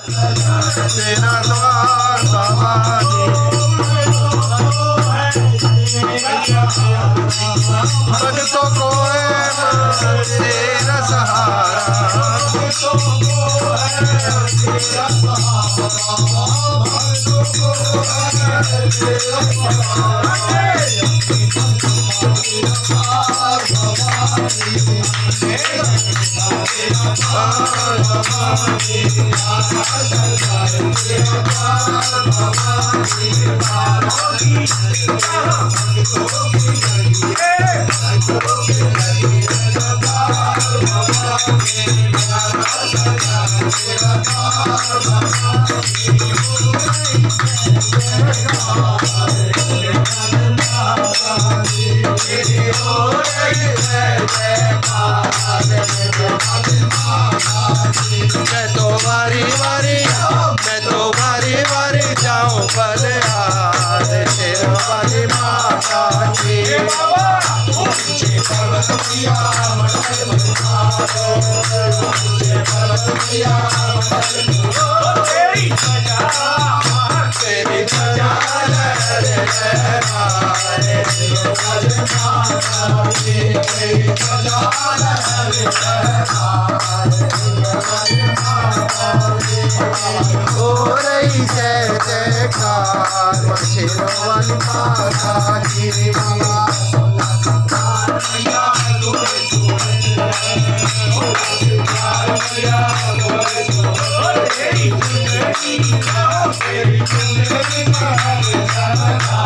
तेरा द्वार भवानी, भक्तों को है तेरा सहारा, मैं तो बारी बारी जाऊं बलिहार शेरवाली माता की। तेरी ध्वजा लहराए, हो रही जय जयकार शेरवाली माता की।